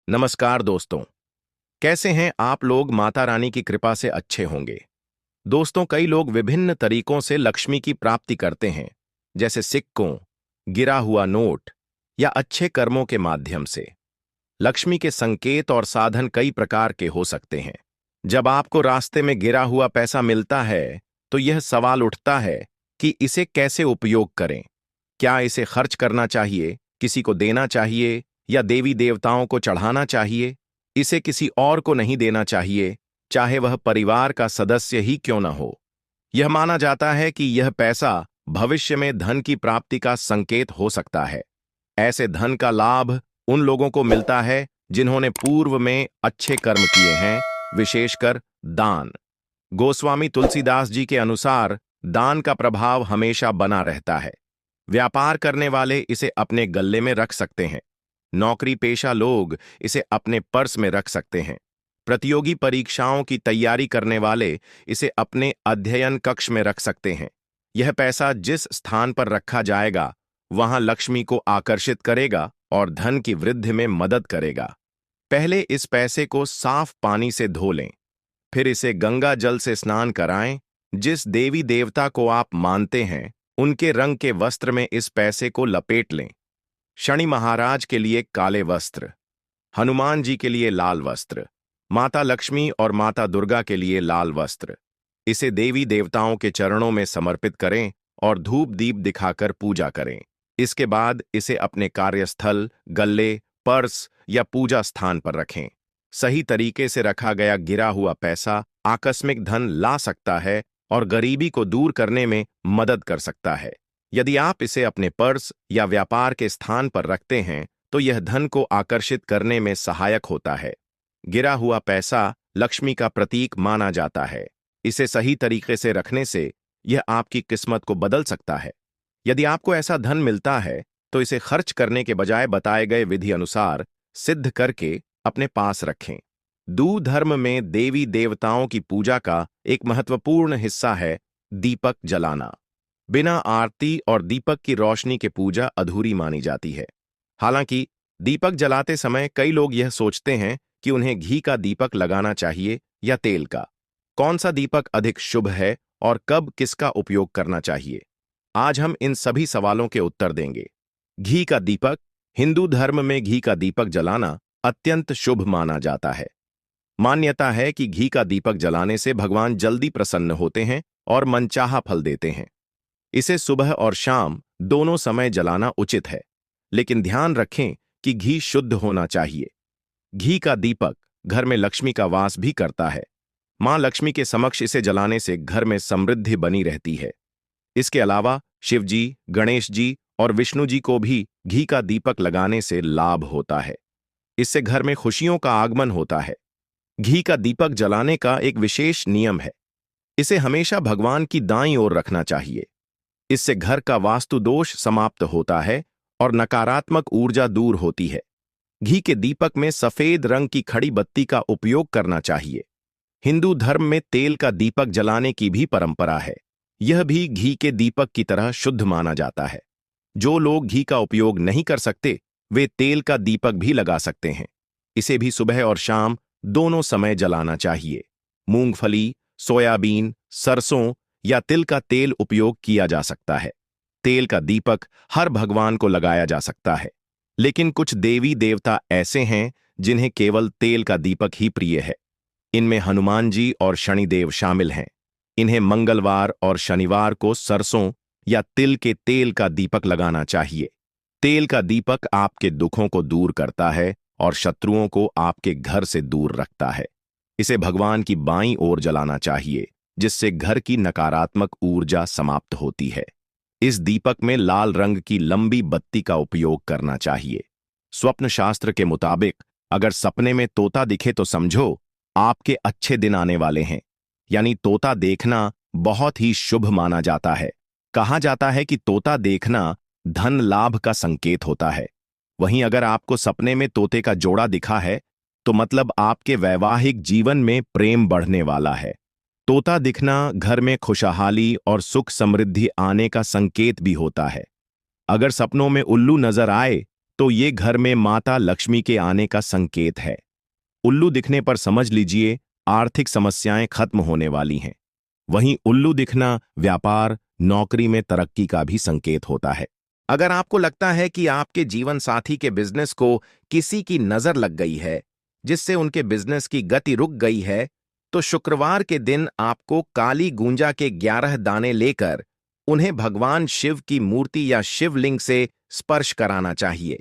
नमस्कार दोस्तों। कैसे हैं आप लोग? माता रानी की कृपा से अच्छे होंगे। दोस्तों, कई लोग विभिन्न तरीकों से लक्ष्मी की प्राप्ति करते हैं, जैसे सिक्कों, गिरा हुआ नोट या अच्छे कर्मों के माध्यम से। लक्ष्मी के संकेत और साधन कई प्रकार के हो सकते हैं। जब आपको रास्ते में गिरा हुआ पैसा मिलता है, तो यह सवाल उठता है कि इसे कैसे उपयोग करें। क्या इसे खर्च करना चाहिए, किसी को देना चाहिए या देवी देवताओं को चढ़ाना चाहिए? इसे किसी और को नहीं देना चाहिए, चाहे वह परिवार का सदस्य ही क्यों न हो। यह माना जाता है कि यह पैसा भविष्य में धन की प्राप्ति का संकेत हो सकता है। ऐसे धन का लाभ उन लोगों को मिलता है जिन्होंने पूर्व में अच्छे कर्म किए हैं, विशेषकर दान। गोस्वामी तुलसीदास जी के अनुसार दान का प्रभाव हमेशा बना रहता है। व्यापार करने वाले इसे अपने गल्ले में रख सकते हैं। नौकरी पेशा लोग इसे अपने पर्स में रख सकते हैं। प्रतियोगी परीक्षाओं की तैयारी करने वाले इसे अपने अध्ययन कक्ष में रख सकते हैं। यह पैसा जिस स्थान पर रखा जाएगा, वहां लक्ष्मी को आकर्षित करेगा और धन की वृद्धि में मदद करेगा। पहले इस पैसे को साफ पानी से धो लें, फिर इसे गंगा जल से स्नान कराएं। जिस देवी देवता को आप मानते हैं, उनके रंग के वस्त्र में इस पैसे को लपेट लें। शनि महाराज के लिए काले वस्त्र, हनुमान जी के लिए लाल वस्त्र, माता लक्ष्मी और माता दुर्गा के लिए लाल वस्त्र। इसे देवी देवताओं के चरणों में समर्पित करें और धूप दीप दिखाकर पूजा करें। इसके बाद इसे अपने कार्यस्थल, गल्ले, पर्स या पूजा स्थान पर रखें। सही तरीके से रखा गया गिरा हुआ पैसा आकस्मिक धन ला सकता है और गरीबी को दूर करने में मदद कर सकता है। यदि आप इसे अपने पर्स या व्यापार के स्थान पर रखते हैं, तो यह धन को आकर्षित करने में सहायक होता है। गिरा हुआ पैसा लक्ष्मी का प्रतीक माना जाता है। इसे सही तरीके से रखने से यह आपकी किस्मत को बदल सकता है। यदि आपको ऐसा धन मिलता है, तो इसे खर्च करने के बजाय बताए गए विधि अनुसार सिद्ध करके अपने पास रखें। हिंदू धर्म में देवी देवताओं की पूजा का एक महत्वपूर्ण हिस्सा है दीपक जलाना। बिना आरती और दीपक की रोशनी के पूजा अधूरी मानी जाती है। हालांकि दीपक जलाते समय कई लोग यह सोचते हैं कि उन्हें घी का दीपक लगाना चाहिए या तेल का। कौन सा दीपक अधिक शुभ है और कब किसका उपयोग करना चाहिए, आज हम इन सभी सवालों के उत्तर देंगे। घी का दीपक। हिंदू धर्म में घी का दीपक जलाना अत्यंत शुभ माना जाता है। मान्यता है कि घी का दीपक जलाने से भगवान जल्दी प्रसन्न होते हैं और मनचाहा फल देते हैं। इसे सुबह और शाम दोनों समय जलाना उचित है, लेकिन ध्यान रखें कि घी शुद्ध होना चाहिए। घी का दीपक घर में लक्ष्मी का वास भी करता है। मां लक्ष्मी के समक्ष इसे जलाने से घर में समृद्धि बनी रहती है। इसके अलावा शिव जी, गणेश जी और विष्णु जी को भी घी का दीपक लगाने से लाभ होता है। इससे घर में खुशियों का आगमन होता है। घी का दीपक जलाने का एक विशेष नियम है। इसे हमेशा भगवान की दाईं ओर रखना चाहिए। इससे घर का वास्तु दोष समाप्त होता है और नकारात्मक ऊर्जा दूर होती है। घी के दीपक में सफेद रंग की खड़ी बत्ती का उपयोग करना चाहिए। हिंदू धर्म में तेल का दीपक जलाने की भी परंपरा है। यह भी घी के दीपक की तरह शुद्ध माना जाता है। जो लोग घी का उपयोग नहीं कर सकते, वे तेल का दीपक भी लगा सकते हैं। इसे भी सुबह और शाम दोनों समय जलाना चाहिए। मूंगफली, सोयाबीन, सरसों या तिल का तेल उपयोग किया जा सकता है। तेल का दीपक हर भगवान को लगाया जा सकता है, लेकिन कुछ देवी देवता ऐसे हैं जिन्हें केवल तेल का दीपक ही प्रिय है। इनमें हनुमान जी और शनिदेव शामिल हैं। इन्हें मंगलवार और शनिवार को सरसों या तिल के तेल का दीपक लगाना चाहिए। तेल का दीपक आपके दुखों को दूर करता है और शत्रुओं को आपके घर से दूर रखता है। इसे भगवान की बाईं ओर जलाना चाहिए, जिससे घर की नकारात्मक ऊर्जा समाप्त होती है। इस दीपक में लाल रंग की लंबी बत्ती का उपयोग करना चाहिए। स्वप्न शास्त्र के मुताबिक अगर सपने में तोता दिखे तो समझो आपके अच्छे दिन आने वाले हैं। यानी तोता देखना बहुत ही शुभ माना जाता है। कहा जाता है कि तोता देखना धन लाभ का संकेत होता है। वहीं अगर आपको सपने में तोते का जोड़ा दिखा है, तो मतलब आपके वैवाहिक जीवन में प्रेम बढ़ने वाला है। तोता दिखना घर में खुशहाली और सुख समृद्धि आने का संकेत भी होता है। अगर सपनों में उल्लू नजर आए, तो ये घर में माता लक्ष्मी के आने का संकेत है। उल्लू दिखने पर समझ लीजिए आर्थिक समस्याएं खत्म होने वाली हैं। वहीं उल्लू दिखना व्यापार, नौकरी में तरक्की का भी संकेत होता है। अगर आपको लगता है कि आपके जीवन साथी के बिजनेस को किसी की नजर लग गई है, जिससे उनके बिजनेस की गति रुक गई है, तो शुक्रवार के दिन आपको काली गूंजा के 11 दाने लेकर उन्हें भगवान शिव की मूर्ति या शिवलिंग से स्पर्श कराना चाहिए।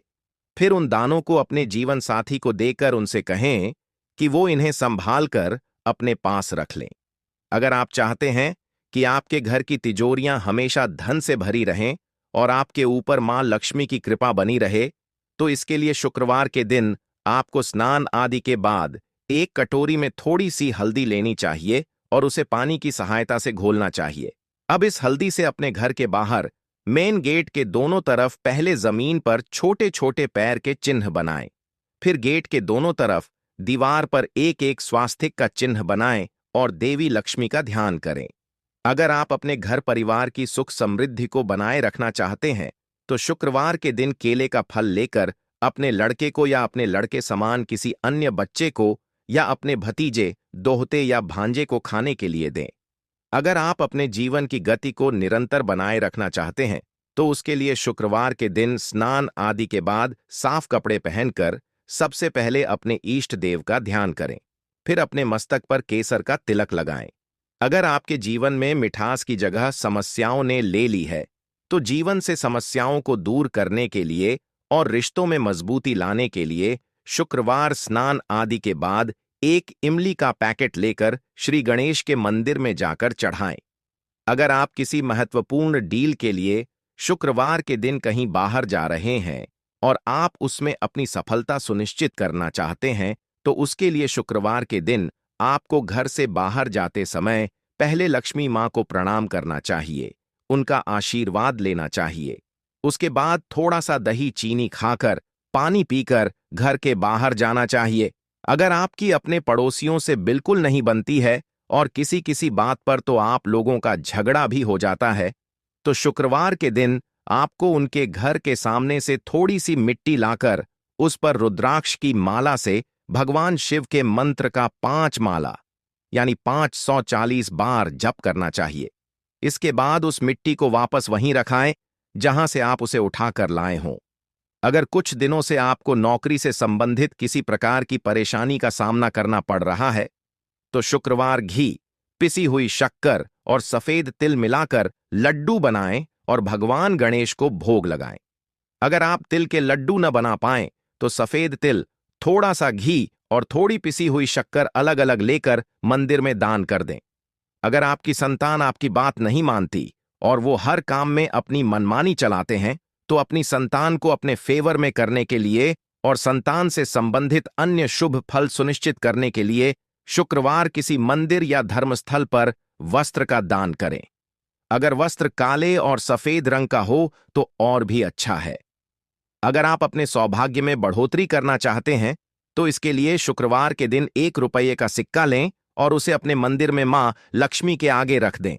फिर उन दानों को अपने जीवन साथी को देकर उनसे कहें कि वो इन्हें संभाल कर अपने पास रख लें। अगर आप चाहते हैं कि आपके घर की तिजोरियां हमेशा धन से भरी रहें और आपके ऊपर मां लक्ष्मी की कृपा बनी रहे, तो इसके लिए शुक्रवार के दिन आपको स्नान आदि के बाद एक कटोरी में थोड़ी सी हल्दी लेनी चाहिए और उसे पानी की सहायता से घोलना चाहिए। अब इस हल्दी से अपने घर के बाहर मेन गेट के दोनों तरफ पहले जमीन पर छोटे छोटे पैर के चिन्ह बनाएं। फिर गेट के दोनों तरफ दीवार पर एक एक स्वास्तिक का चिन्ह बनाएं और देवी लक्ष्मी का ध्यान करें। अगर आप अपने घर परिवार की सुख समृद्धि को बनाए रखना चाहते हैं, तो शुक्रवार के दिन केले का फल लेकर अपने लड़के को या अपने लड़के समान किसी अन्य बच्चे को या अपने भतीजे, दोहते या भांजे को खाने के लिए दें। अगर आप अपने जीवन की गति को निरंतर बनाए रखना चाहते हैं, तो उसके लिए शुक्रवार के दिन स्नान आदि के बाद साफ कपड़े पहनकर सबसे पहले अपने इष्ट देव का ध्यान करें। फिर अपने मस्तक पर केसर का तिलक लगाएं। अगर आपके जीवन में मिठास की जगह समस्याओं ने ले ली है, तो जीवन से समस्याओं को दूर करने के लिए और रिश्तों में मजबूती लाने के लिए शुक्रवार स्नान आदि के बाद एक इमली का पैकेट लेकर श्री गणेश के मंदिर में जाकर चढ़ाएं। अगर आप किसी महत्वपूर्ण डील के लिए शुक्रवार के दिन कहीं बाहर जा रहे हैं और आप उसमें अपनी सफलता सुनिश्चित करना चाहते हैं, तो उसके लिए शुक्रवार के दिन आपको घर से बाहर जाते समय पहले लक्ष्मी मां को प्रणाम करना चाहिए, उनका आशीर्वाद लेना चाहिए। उसके बाद थोड़ा सा दही चीनी खाकर, पानी पीकर घर के बाहर जाना चाहिए। अगर आपकी अपने पड़ोसियों से बिल्कुल नहीं बनती है और किसी किसी बात पर तो आप लोगों का झगड़ा भी हो जाता है, तो शुक्रवार के दिन आपको उनके घर के सामने से थोड़ी सी मिट्टी लाकर उस पर रुद्राक्ष की माला से भगवान शिव के मंत्र का 5 माला यानी 540 बार जप करना चाहिए। इसके बाद उस मिट्टी को वापस वहीं रखाएं जहां से आप उसे उठाकर लाए हों। अगर कुछ दिनों से आपको नौकरी से संबंधित किसी प्रकार की परेशानी का सामना करना पड़ रहा है, तो शुक्रवार घी, पिसी हुई शक्कर और सफेद तिल मिलाकर लड्डू बनाएं और भगवान गणेश को भोग लगाएं। अगर आप तिल के लड्डू न बना पाएं, तो सफेद तिल, थोड़ा सा घी और थोड़ी पिसी हुई शक्कर अलग अलग लेकर मंदिर में दान कर दें। अगर आपकी संतान आपकी बात नहीं मानती और वो हर काम में अपनी मनमानी चलाते हैं, तो अपनी संतान को अपने फेवर में करने के लिए और संतान से संबंधित अन्य शुभ फल सुनिश्चित करने के लिए शुक्रवार किसी मंदिर या धर्मस्थल पर वस्त्र का दान करें। अगर वस्त्र काले और सफेद रंग का हो तो और भी अच्छा है। अगर आप अपने सौभाग्य में बढ़ोतरी करना चाहते हैं, तो इसके लिए शुक्रवार के दिन 1 रुपये का सिक्का लें और उसे अपने मंदिर में मां लक्ष्मी के आगे रख दें।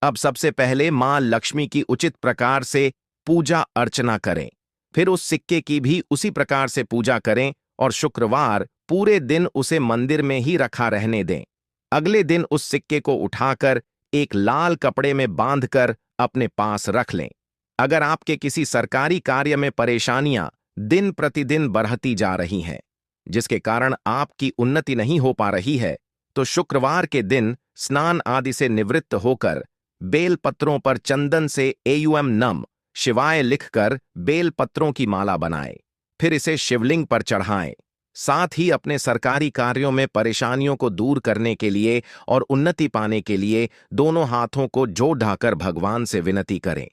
अब सबसे पहले मां लक्ष्मी की उचित प्रकार से पूजा अर्चना करें। फिर उस सिक्के की भी उसी प्रकार से पूजा करें और शुक्रवार पूरे दिन उसे मंदिर में ही रखा रहने दें। अगले दिन उस सिक्के को उठाकर एक लाल कपड़े में बांधकर अपने पास रख लें। अगर आपके किसी सरकारी कार्य में परेशानियां दिन प्रतिदिन बढ़ती जा रही हैं, जिसके कारण आपकी उन्नति नहीं हो पा रही है, तो शुक्रवार के दिन स्नान आदि से निवृत्त होकर बेल पत्रों पर चंदन से एयूएम नम शिवाय लिखकर बेल पत्रों की माला बनाएं। फिर इसे शिवलिंग पर चढ़ाएं। साथ ही अपने सरकारी कार्यों में परेशानियों को दूर करने के लिए और उन्नति पाने के लिए दोनों हाथों को जोड़ ढाकर भगवान से विनती करें।